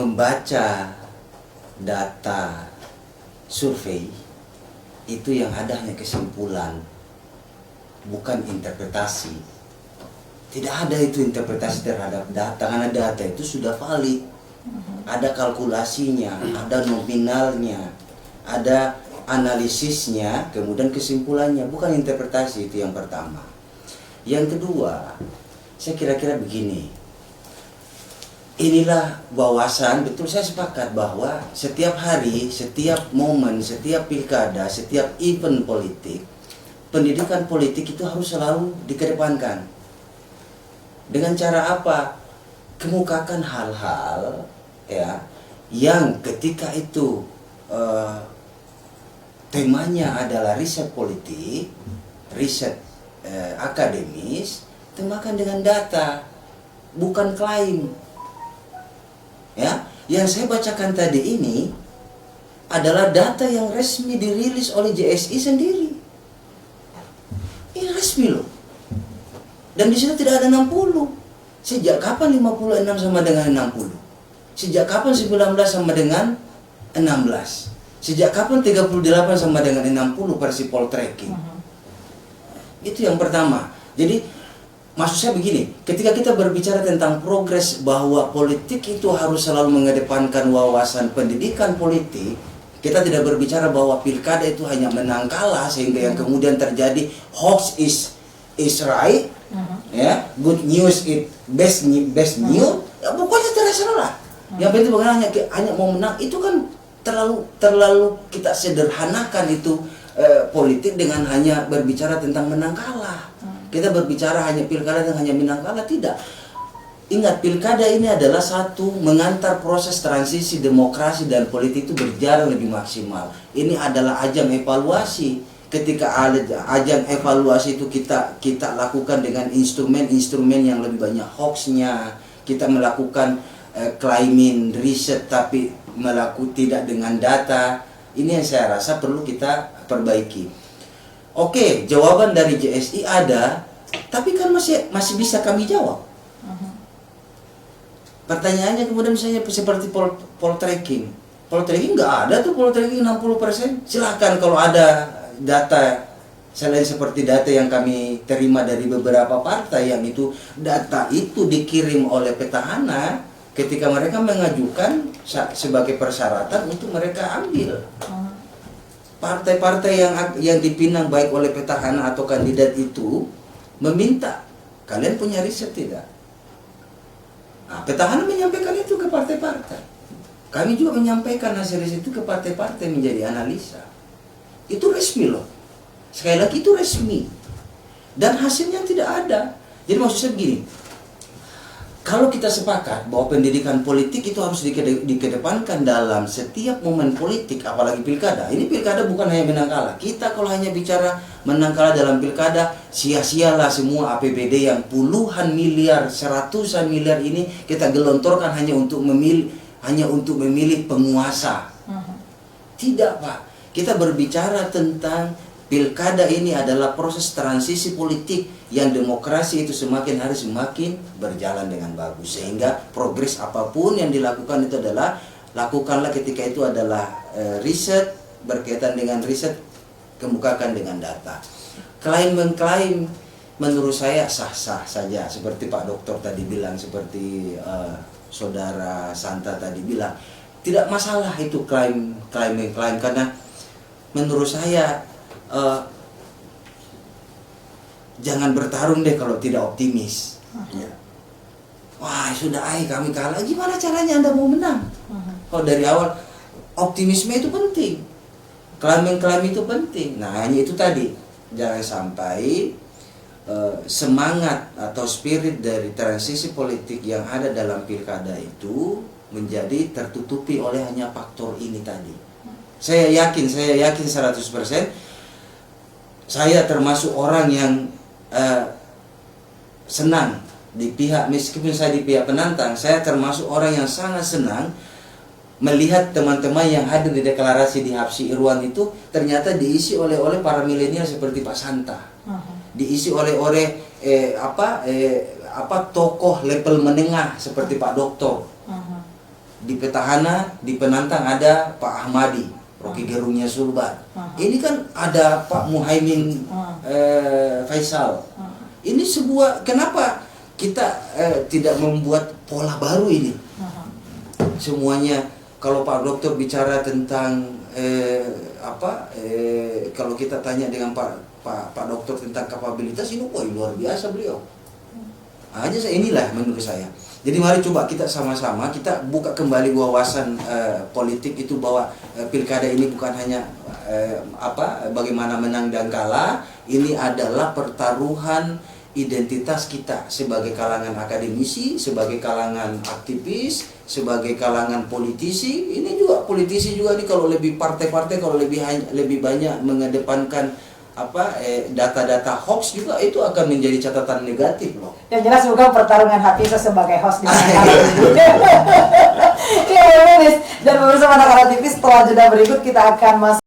membaca data survei itu yang ada hanya kesimpulan, bukan interpretasi. Tidak ada itu interpretasi terhadap data, karena data itu sudah valid. Ada kalkulasinya, ada nominalnya, ada analisisnya, kemudian kesimpulannya, bukan interpretasi. Itu yang pertama. Yang kedua, saya kira-kira begini. Inilah wawasan, betul saya sepakat bahwa setiap hari, setiap momen, setiap pilkada, setiap event politik, pendidikan politik itu harus selalu dikedepankan. Dengan cara apa? Kemukakan hal-hal ya yang ketika itu temanya adalah riset politik, riset akademis, temakan dengan data, bukan klaim. Ya, yang saya bacakan tadi ini adalah data yang resmi dirilis oleh JSI sendiri. Ini resmi loh. Dan di situ tidak ada 60. Sejak kapan 56 sama dengan 60? Sejak kapan 19 sama dengan 16? Sejak kapan 38 sama dengan 60 versi poltreking? Itu yang pertama. Jadi maksud saya begini, ketika kita berbicara tentang progres bahwa politik itu harus selalu mengedepankan wawasan pendidikan politik, kita tidak berbicara bahwa pilkada itu hanya menang kalah sehingga yang kemudian terjadi hoax is right, ya, good news is best news, ya pokoknya terserah. Yang penting bagaimana hanya mau menang, itu kan terlalu kita sederhanakan itu politik dengan hanya berbicara tentang menang kalah. Kita berbicara hanya pilkada dan hanya menang kalah, tidak. Ingat, pilkada ini adalah satu mengantar proses transisi demokrasi dan politik itu berjalan lebih maksimal. Ini adalah ajang evaluasi. Ketika ajang evaluasi itu kita lakukan dengan instrumen-instrumen yang lebih banyak hoaxnya. Kita melakukan claiming riset tapi tidak dengan data. Ini yang saya rasa perlu kita perbaiki. Oke, jawaban dari JSI ada, tapi kan masih bisa kami jawab. Pertanyaannya kemudian misalnya seperti poltreking. Poltreking nggak ada tuh poltreking 60%. Silahkan kalau ada data selain seperti data yang kami terima dari beberapa partai yang itu data itu dikirim oleh petahana ketika mereka mengajukan sebagai persyaratan untuk mereka ambil. Partai-partai yang dipinang baik oleh petahana atau kandidat itu meminta, kalian punya riset tidak? Nah, petahana menyampaikan itu ke partai-partai. Kami juga menyampaikan hasil riset itu ke partai-partai menjadi analisa. Itu resmi loh. Sekali lagi itu resmi. Dan hasilnya tidak ada. Jadi maksud saya begini, kalau kita sepakat bahwa pendidikan politik itu harus dikedepankan dalam setiap momen politik, apalagi pilkada. Ini pilkada bukan hanya menang kalah. Kita kalau hanya bicara menang kalah dalam pilkada, sia-sialah semua APBD yang puluhan miliar, seratusan miliar ini kita gelontorkan hanya untuk memilih penguasa. Tidak, Pak. Kita berbicara tentang pilkada ini adalah proses transisi politik yang demokrasi itu semakin hari semakin berjalan dengan bagus. Sehingga progres apapun yang dilakukan itu adalah lakukanlah ketika itu adalah riset, berkaitan dengan riset, kemukakan dengan data. Klaim mengklaim menurut saya sah-sah saja. Seperti Pak Dokter tadi bilang, seperti Saudara Santa tadi bilang. Tidak masalah itu klaim mengklaim, karena menurut saya jangan bertarung deh kalau tidak optimis. Wah sudah kami kalah, gimana caranya Anda mau menang? Kalau dari awal optimisme itu penting, klaim itu penting. Nah hanya itu tadi, jangan sampai semangat atau spirit dari transisi politik yang ada dalam pilkada itu menjadi tertutupi oleh hanya faktor ini tadi. Saya yakin 100%. Saya termasuk orang yang senang di pihak, meskipun saya di pihak penantang, saya termasuk orang yang sangat senang melihat teman-teman yang hadir di deklarasi di Hapsi Irwan itu ternyata diisi oleh para milenial seperti Pak Santa, diisi oleh tokoh level menengah seperti Pak Dokter. di petahana, di penantang ada Pak Ahmadi, Rocky Gerungnya Sulban. Ini kan ada Pak Muhaimin Faisal. Ini sebuah, kenapa kita tidak membuat pola baru ini? Semuanya, kalau Pak Dokter bicara tentang kalau kita tanya dengan Pak Dokter tentang kapabilitas ini, wah luar biasa beliau. Inilah menurut saya. Jadi mari coba kita sama-sama kita buka kembali wawasan politik itu, bahwa pilkada ini bukan hanya bagaimana menang dan kalah. Ini adalah pertaruhan identitas kita sebagai kalangan akademisi, sebagai kalangan aktivis, sebagai kalangan politisi. Ini juga politisi juga nih, kalau lebih partai-partai, kalau lebih banyak mengedepankan data-data hoax juga, itu akan menjadi catatan negatif loh. Yang jelas bukan pertarungan hati saya sebagai host di mana ini. Ya, dan pemirsa Manakala TV, setelah jeda berikut kita akan masuk